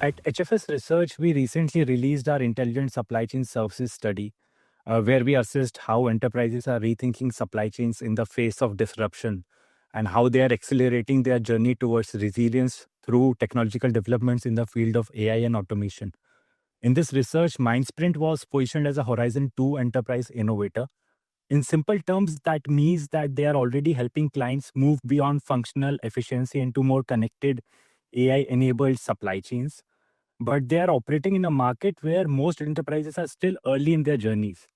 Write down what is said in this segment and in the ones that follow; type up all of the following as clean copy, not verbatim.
At HFS Research, we recently released our Intelligent Supply Chain Services study, where we assessed how enterprises are rethinking supply chains in the face of disruption and how they are accelerating their journey towards resilience through technological developments in the field of AI and automation. In this research, Mindsprint was positioned as a Horizon 2 enterprise innovator. In simple terms, that means that they are already helping clients move beyond functional efficiency into more connected AI enabled supply chains, but they are operating in a market where most enterprises are still early in their journeys.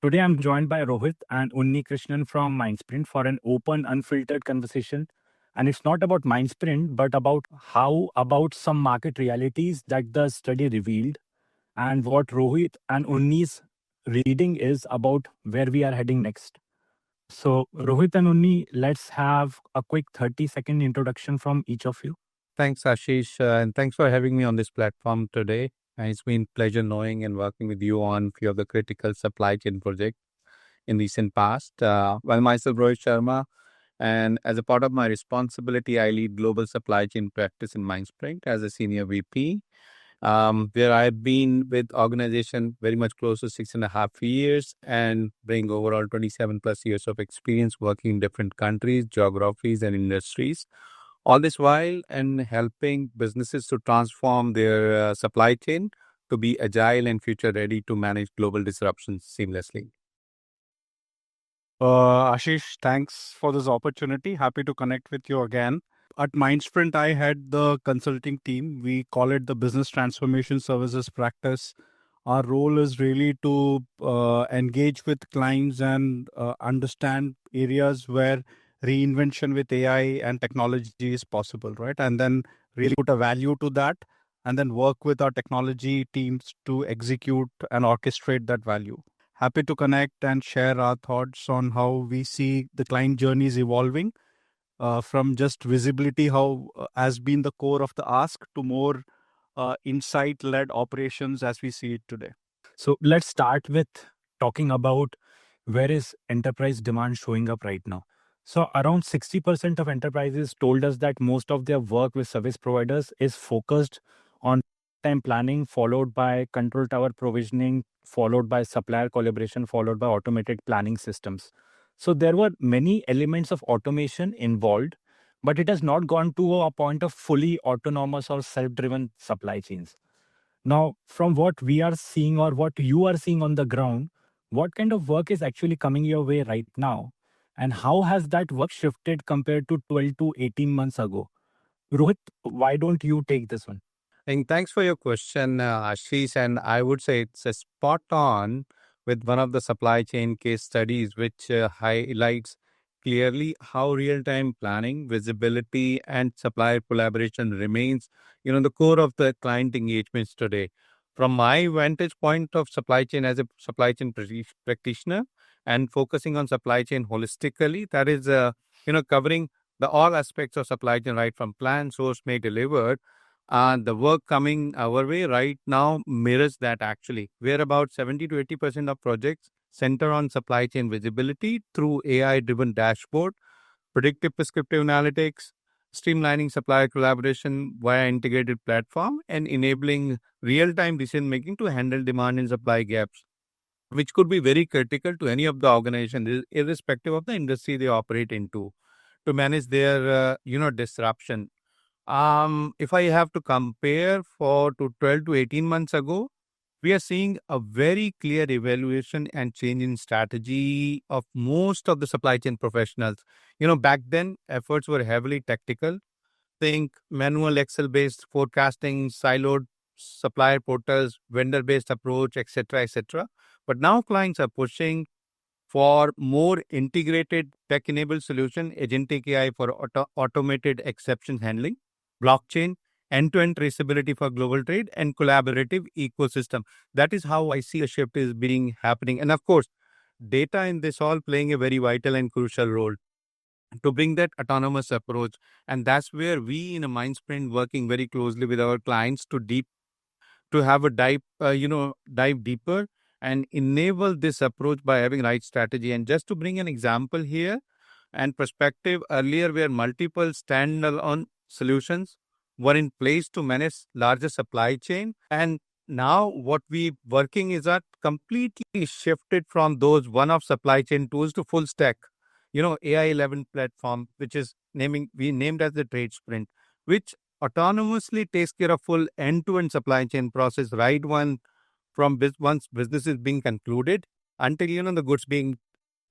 Today, I'm joined by Rohit and Unnikrishnan from Mindsprint for an open, unfiltered conversation. And it's not about Mindsprint, but about some market realities that the study revealed, and what Rohit and Unni's reading is about where we are heading next. So, Rohit and Unni, let's have a quick 30-second introduction from each of you. Thanks, Ashish, and thanks for having me on this platform today. And it's been pleasure knowing and working with you on few of the critical supply chain projects in recent past. Myself, Rohit Sharma, and as a part of my responsibility, I lead global supply chain practice in Mindsprint as a senior VP, where I've been with organization very much close to 6.5 years and bring overall 27 plus years of experience working in different countries, geographies, and industries. All this while and helping businesses to transform their supply chain to be agile and future ready to manage global disruptions seamlessly. Ashish, thanks for this opportunity. Happy to connect with you again. At Mindsprint, I had the consulting team. We call it the Business Transformation Services practice. Our role is really to engage with clients and understand areas where reinvention with AI and technology is possible, right? And then really put a value to that and then work with our technology teams to execute and orchestrate that value. Happy to connect and share our thoughts on how we see the client journeys evolving from just visibility, how has been the core of the ask, to more insight-led operations as we see it today. So, let's start with talking about where is enterprise demand showing up right now. So, around 60% of enterprises told us that most of their work with service providers is focused on time planning, followed by control tower provisioning, followed by supplier collaboration, followed by automated planning systems. So, there were many elements of automation involved, but it has not gone to a point of fully autonomous or self driven supply chains. Now, from what we are seeing or what you are seeing on the ground, what kind of work is actually coming your way right now? And how has that work shifted compared to 12 to 18 months ago? Rohit, why don't you take this one? And thanks for your question, Ashish. And I would say it's a spot on with one of the supply chain case studies, which highlights clearly how real-time planning, visibility, and supplier collaboration remains, the core of the client engagements today. From my vantage point of supply chain as a supply chain practitioner and focusing on supply chain holistically, that is, covering the all aspects of supply chain, right from plan, source, make, delivered, the work coming our way right now mirrors that actually, where about 70 to 80% of projects center on supply chain visibility through AI driven dashboard, predictive prescriptive analytics, streamlining supplier collaboration via integrated platform, and enabling real time decision making to handle demand and supply gaps, which could be very critical to any of the organization, irrespective of the industry they operate into, to manage their, disruption. If I have to compare for to 12 to 18 months ago, we are seeing a very clear evaluation and change in strategy of most of the supply chain professionals. Back then, efforts were heavily tactical. Think manual Excel based forecasting, siloed supplier portals, vendor based approach, etc., etc. But now clients are pushing for more integrated tech-enabled solution, agentic AI for automated exception handling, blockchain, end-to-end traceability for global trade, and collaborative ecosystem. That is how I see a shift is being happening. And of course, data in this all playing a very vital and crucial role to bring that autonomous approach. And that's where we in a Mindsprint working very closely with our clients to have a dive deeper and enable this approach by having right strategy. And just to bring an example here and perspective, earlier were multiple standalone solutions were in place to manage larger supply chain. And now what we working is that completely shifted from those one-off supply chain tools to full stack, AI 11 platform, which is we named as the trade sprint, which autonomously takes care of full end-to-end supply chain process, right one from once business is being concluded until the goods being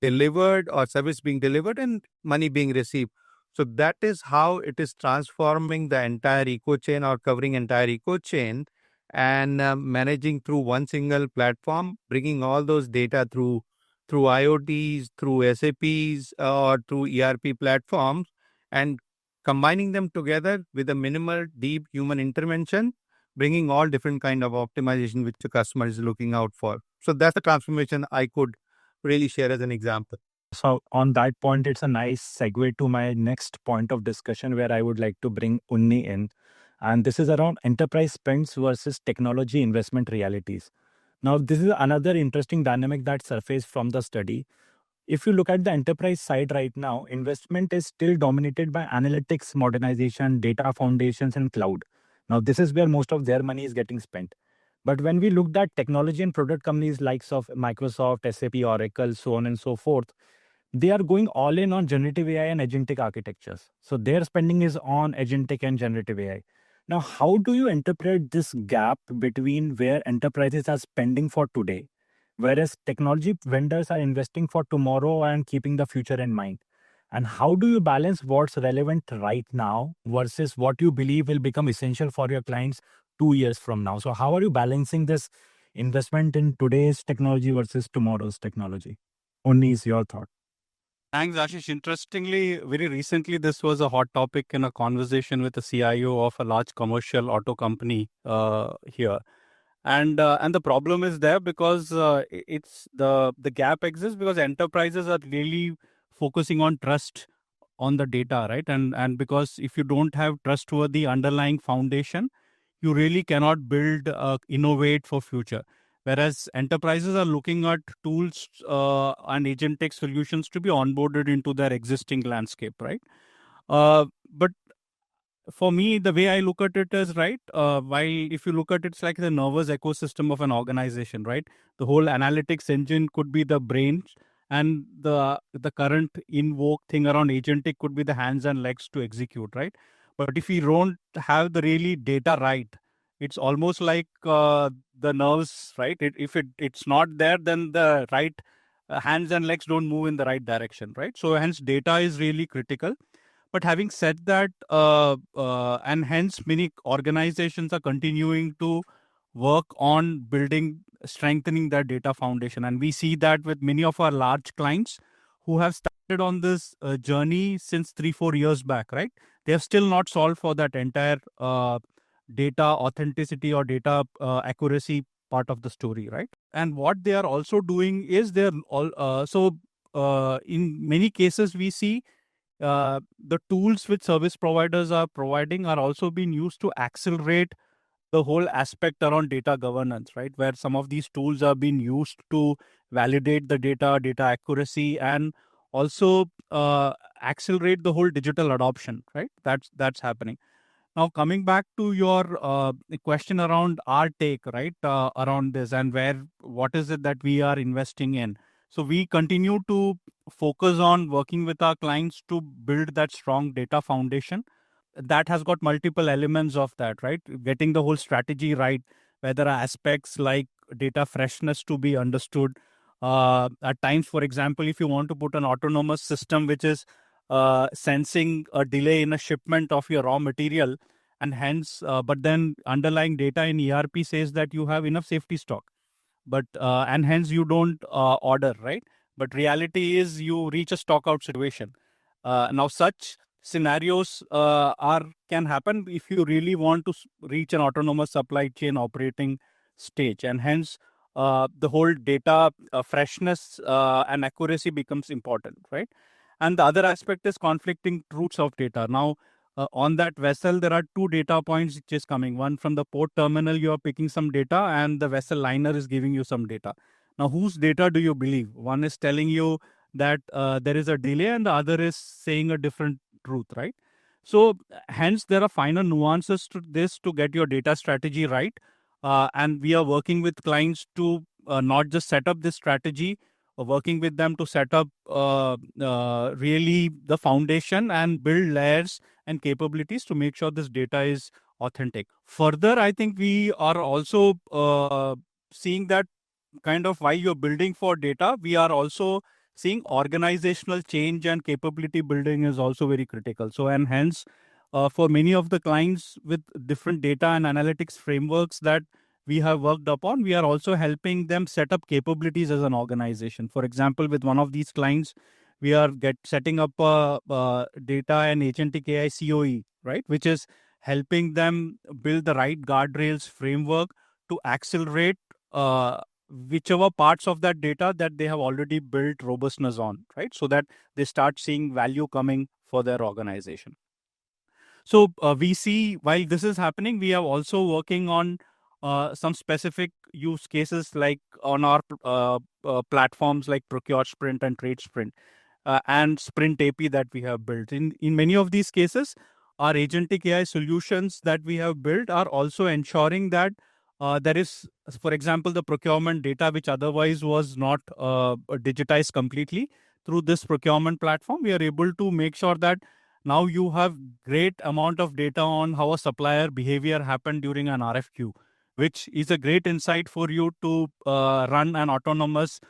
delivered or service being delivered and money being received. So that is how it is transforming the entire eco chain or covering entire eco chain and managing through one single platform, bringing all those data through IoTs, through SAPs, or through ERP platforms, and combining them together with a minimal deep human intervention, bringing all different kind of optimization which the customer is looking out for. So that's the transformation I could really share as an example. So on that point, it's a nice segue to my next point of discussion where I would like to bring Unni in. And this is around enterprise spends versus technology investment realities. Now, this is another interesting dynamic that surfaced from the study. If you look at the enterprise side right now, investment is still dominated by analytics, modernization, data foundations, and cloud. Now, this is where most of their money is getting spent. But when we looked at technology and product companies likes of Microsoft, SAP, Oracle, so on and so forth, they are going all in on generative AI and agentic architectures. So their spending is on agentic and generative AI. Now, how do you interpret this gap between where enterprises are spending for today, whereas technology vendors are investing for tomorrow and keeping the future in mind? And how do you balance what's relevant right now versus what you believe will become essential for your clients 2 years from now? So, how are you balancing this investment in today's technology versus tomorrow's technology? Only is your thought. Thanks, Ashish. Interestingly, very recently, this was a hot topic in a conversation with the CIO of a large commercial auto company here. And the problem is there because it's the gap exists because enterprises are really focusing on trust on the data, right? And because if you don't have trustworthy underlying foundation, you really cannot build innovate for future. Whereas enterprises are looking at tools and agentic solutions to be onboarded into their existing landscape, right? But for me, the way I look at it is right. While if you look at it, it's like the nervous ecosystem of an organization, right? The whole analytics engine could be the brains, and the current invoke thing around agentic could be the hands and legs to execute, right? But if you don't have the really data right, it's almost like the nerves, right? It's not there, then the right hands and legs don't move in the right direction, right? So hence, data is really critical. But having said that, and hence many organizations are continuing to work on building, strengthening their data foundation. And we see that with many of our large clients who have started on this journey since 3-4 years back, right? They have still not solved for that entire data authenticity or data accuracy part of the story, right? And what they are also doing is they're all in many cases we see the tools which service providers are providing are also being used to accelerate the whole aspect around data governance, right? Where some of these tools are being used to validate the data accuracy, and also accelerate the whole digital adoption, right? That's happening. Now, coming back to your question around our take, right, around this and what is it that we are investing in? So we continue to focus on working with our clients to build that strong data foundation. That has got multiple elements of that, right? Getting the whole strategy right, where there are aspects like data freshness to be understood. At times, for example, if you want to put an autonomous system which is sensing a delay in a shipment of your raw material, and hence, but then underlying data in ERP says that you have enough safety stock, but and hence you don't order, right? But reality is you reach a stock out situation. Now, such scenarios are can happen if you really want to reach an autonomous supply chain operating stage, and hence the whole data freshness and accuracy becomes important, right? And the other aspect is conflicting truths of data. Now, on that vessel, there are two data points which is coming. One from the port terminal, you are picking some data, and the vessel liner is giving you some data. Now, whose data do you believe? One is telling you that there is a delay, and the other is saying a different truth, right? So hence there are finer nuances to this to get your data strategy right. And we are working with clients to not just set up this strategy, working with them to set up really the foundation and build layers and capabilities to make sure this data is authentic. Further, I think we are also seeing that kind of while you're building for data, we are also seeing organizational change and capability building is also very critical. So, and hence, for many of the clients with different data and analytics frameworks that we have worked upon, we are also helping them set up capabilities as an organization. For example, with one of these clients, we are setting up a data and agentic AI COE, right, which is helping them build the right guardrails framework to accelerate whichever parts of that data that they have already built robustness on, right? So that they start seeing value coming for their organization. So we see while this is happening, we are also working on some specific use cases like on our platforms like Procure Sprint and Trade Sprint and Sprint AP that we have built. In many of these cases, our agentic AI solutions that we have built are also ensuring that there is, for example, the procurement data which otherwise was not digitized completely. Through this procurement platform, we are able to make sure that now you have great amount of data on how a supplier behavior happened during an RFQ, which is a great insight for you to run an autonomous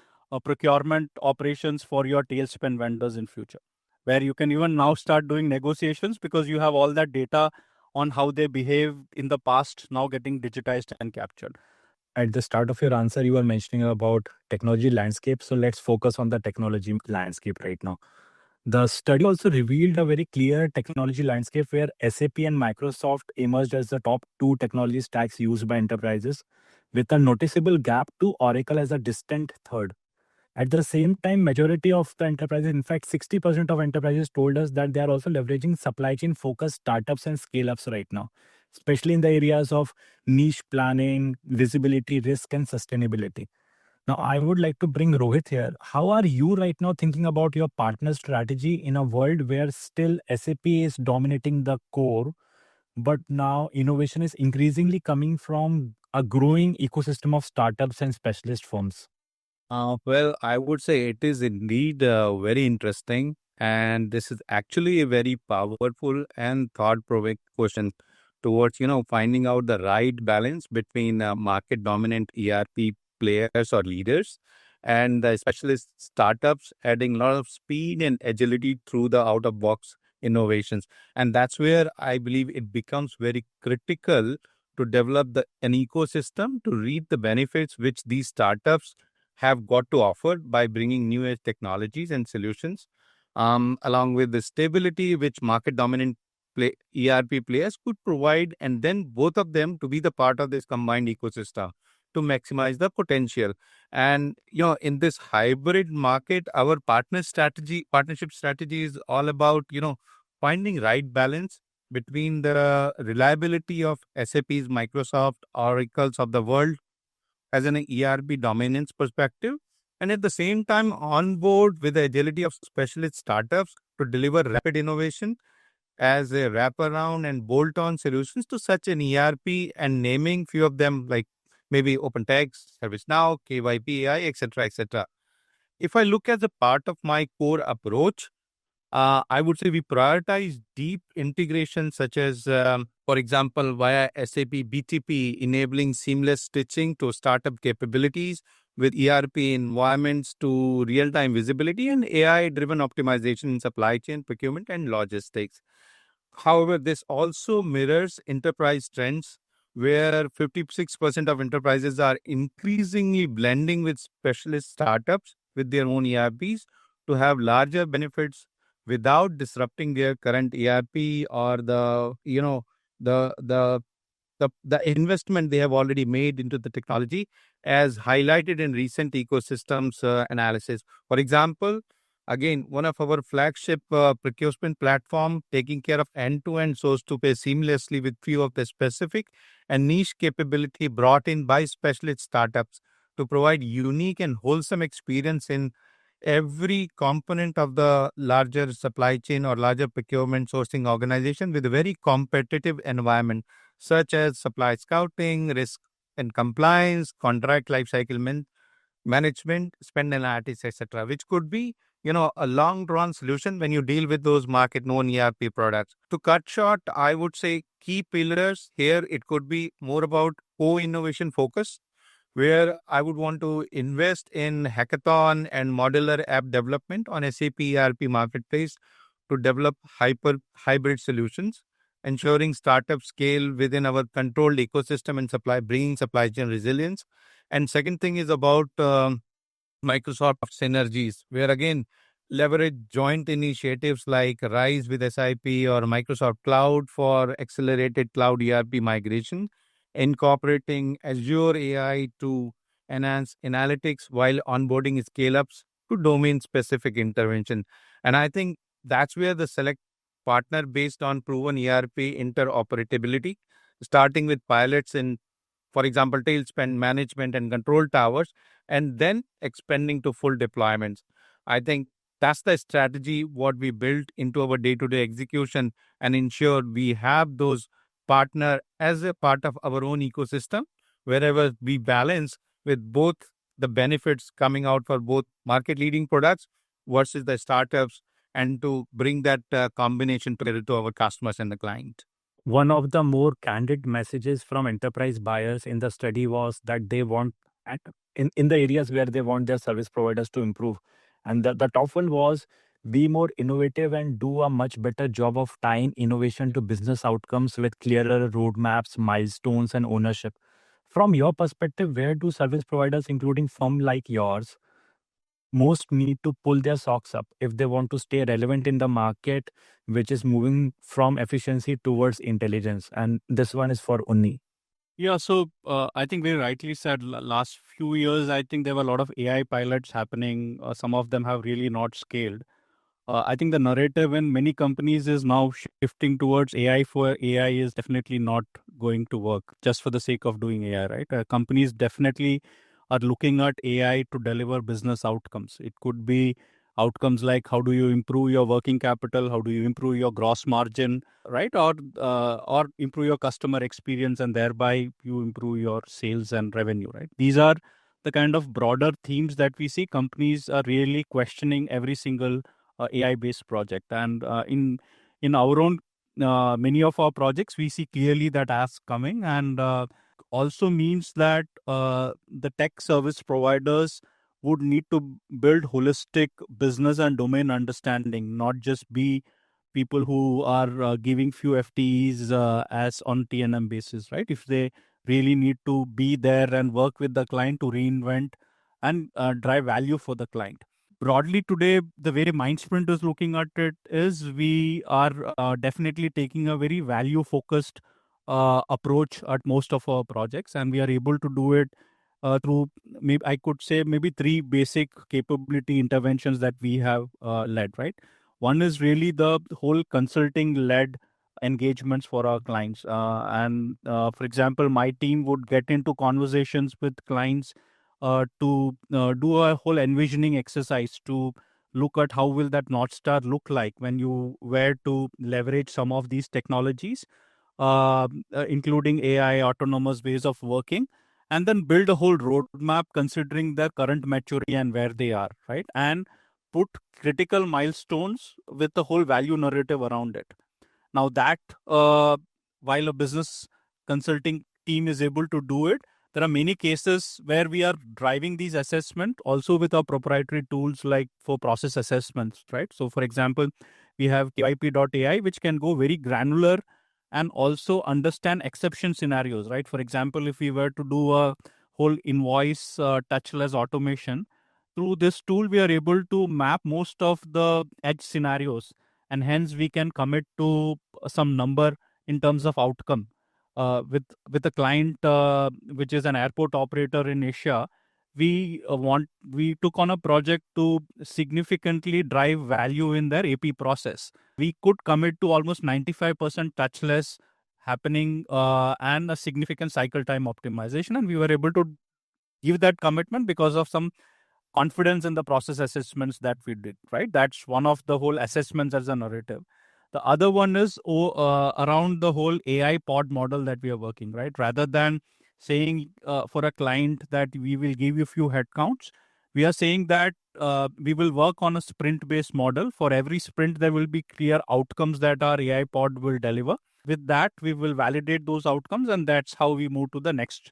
procurement operations for your tailspin vendors in future, where you can even now start doing negotiations because you have all that data on how they behave in the past now getting digitized and captured. At the start of your answer, you were mentioning about technology landscape. So let's focus on the technology landscape right now. The study also revealed a very clear technology landscape where SAP and Microsoft emerged as the top two technology stacks used by enterprises, with a noticeable gap to Oracle as a distant third. At the same time, majority of the enterprises, in fact, 60% of enterprises told us that they are also leveraging supply chain focused startups and scale ups right now, especially in the areas of niche planning, visibility, risk, and sustainability. Now, I would like to bring Rohit here. How are you right now thinking about your partner strategy in a world where still SAP is dominating the core, but now innovation is increasingly coming from a growing ecosystem of startups and specialist firms? Well, I would say it is indeed very interesting. And this is actually a very powerful and thought-provoking question towards, finding out the right balance between market dominant ERP players or leaders and the specialist startups adding a lot of speed and agility through the out-of-box innovations. And that's where I believe it becomes very critical to develop an ecosystem to reap the benefits which these startups have got to offer by bringing new age technologies and solutions, along with the stability which market dominant ERP players could provide, and then both of them to be the part of this combined ecosystem to maximize the potential. And in this hybrid market, our partnership strategy is all about finding right balance between the reliability of SAP's, Microsoft, Oracles of the world as an ERP dominance perspective, and at the same time on board with the agility of specialist startups to deliver rapid innovation as a wraparound and bolt-on solutions to such an ERP, and naming few of them like maybe OpenText, ServiceNow, KYP AI, etc., etc. If I look at the part of my core approach, I would say we prioritize deep integration, such as, for example, via SAP BTP, enabling seamless stitching to startup capabilities with ERP environments to real time visibility and AI driven optimization in supply chain, procurement, and logistics. However, this also mirrors enterprise trends where 56% of enterprises are increasingly blending with specialist startups with their own ERPs to have larger benefits without disrupting their current ERP or the the the investment they have already made into the technology, as highlighted in recent ecosystems analysis. For example, again, one of our flagship procurement platform taking care of end-to-end source to pay seamlessly with few of the specific and niche capability brought in by specialist startups to provide unique and wholesome experience in every component of the larger supply chain or larger procurement sourcing organization with a very competitive environment, such as supply scouting, risk and compliance, contract lifecycle management, spend analytics, etc., which could be, a long drawn solution when you deal with those market known ERP products. To cut short, I would say key pillars here, it could be more about co-innovation focus, where I would want to invest in hackathon and modular app development on SAP ERP marketplace to develop hybrid solutions, ensuring startup scale within our controlled ecosystem and bringing supply chain resilience. And second thing is about Microsoft synergies, where again, leverage joint initiatives like Rise with SIP or Microsoft Cloud for accelerated cloud ERP migration, incorporating Azure AI to enhance analytics while onboarding scale ups to domain specific intervention. And I think that's where the select partner based on proven ERP interoperability, starting with pilots in, for example, tail spend management and control towers, and then expanding to full deployments. I think that's the strategy what we built into our day-to-day execution and ensure we have those partner as a part of our own ecosystem, wherever we balance with both the benefits coming out for both market leading products versus the startups, and to bring that combination together to our customers and the client. One of the more candid messages from enterprise buyers in the study was that they want, at, in the areas where they want their service providers to improve. And the top one was be more innovative and do a much better job of tying innovation to business outcomes with clearer roadmaps, milestones, and ownership. From your perspective, where do service providers, including firms like yours, most need to pull their socks up if they want to stay relevant in the market, which is moving from efficiency towards intelligence? And this one is for Unni. Yeah, so I think very rightly said. Last few years, I think there were a lot of AI pilots happening. Some of them have really not scaled. I think the narrative in many companies is now shifting towards AI for AI is definitely not going to work just for the sake of doing AI, right? Companies definitely are looking at AI to deliver business outcomes. It could be outcomes like how do you improve your working capital, how do you improve your gross margin, right? Or improve your customer experience, and thereby you improve your sales and revenue, right? These are the kind of broader themes that we see. Companies are really questioning every single AI based project, and in our own many of our projects we see clearly that as coming, and also means that the tech service providers would need to build holistic business and domain understanding, not just be people who are giving few FTEs as on TNM basis, right? If they really need to be there and work with the client to reinvent and drive value for the client. Broadly today, the way Mindsprint is looking at it is we are definitely taking a very value focused approach at most of our projects, and we are able to do it through, maybe I could say, maybe three basic capability interventions that we have led, right? One is really the whole consulting led engagements for our clients, and for example, my team would get into conversations with clients to do a whole envisioning exercise to look at how will that North Star look like when you were to leverage some of these technologies, including AI, autonomous ways of working, and then build a whole roadmap considering their current maturity and where they are, right? And put critical milestones with the whole value narrative around it. Now that while a business consulting team is able to do it, there are many cases where we are driving these assessment also with our proprietary tools like for process assessments, right? So for example, we have KYP.ai, which can go very granular and also understand exception scenarios, right? For example, if we were to do a whole invoice touchless automation, through this tool, we are able to map most of the edge scenarios, and hence we can commit to some number in terms of outcome. With a client which is an airport operator in Asia, we took on a project to significantly drive value in their AP process. We could commit to almost 95% touchless happening and a significant cycle time optimization, and we were able to give that commitment because of some confidence in the process assessments that we did, right? That's one of the whole assessments as a narrative. The other one is around the whole AI pod model that we are working, right? Rather than saying for a client that we will give you few headcounts, we are saying that we will work on a sprint based model. For every sprint, there will be clear outcomes that our AI pod will deliver. With that, we will validate those outcomes, and that's how we move to the next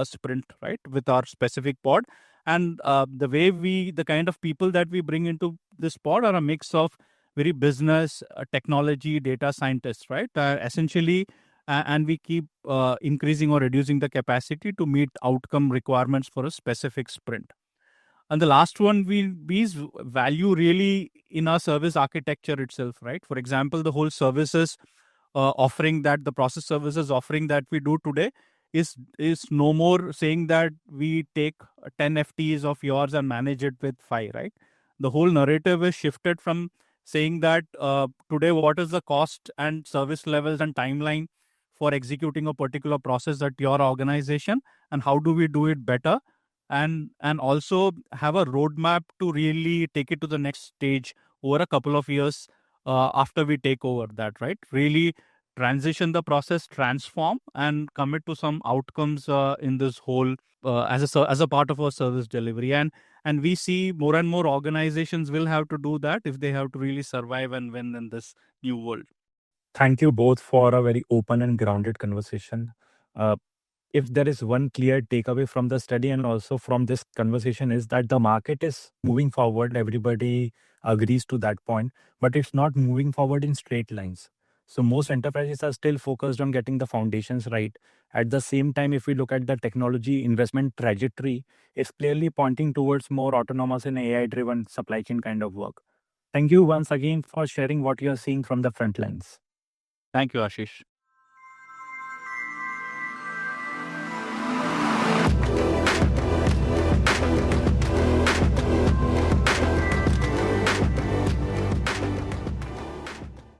sprint, right? With our specific pod. And the kind of people that we bring into this pod are a mix of very business, technology, data scientists, right? Essentially, and we keep increasing or reducing the capacity to meet outcome requirements for a specific sprint. And the last one, we value really in our service architecture itself, right? For example, the whole services offering that the process services offering that we do today is no more saying that we take 10 FTEs of yours and manage it with 5, right? The whole narrative is shifted from saying that today what is the cost and service levels and timeline for executing a particular process at your organization, and how do we do it better, and also have a roadmap to really take it to the next stage over a couple of years after we take over that, right? Really transition the process, transform, and commit to some outcomes in this whole as a part of our service delivery. And we see more and more organizations will have to do that if they have to really survive and win in this new world. Thank you both for a very open and grounded conversation. Uh, if there is one clear takeaway from the study and also from this conversation, is that the market is moving forward. Everybody agrees to that point, but it's not moving forward in straight lines. So most enterprises are still focused on getting the foundations right. At the same time, if we look at the technology investment trajectory, it's clearly pointing towards more autonomous and AI-driven supply chain kind of work. Thank you once again for sharing what you're seeing from the front lines. Thank you, Ashish.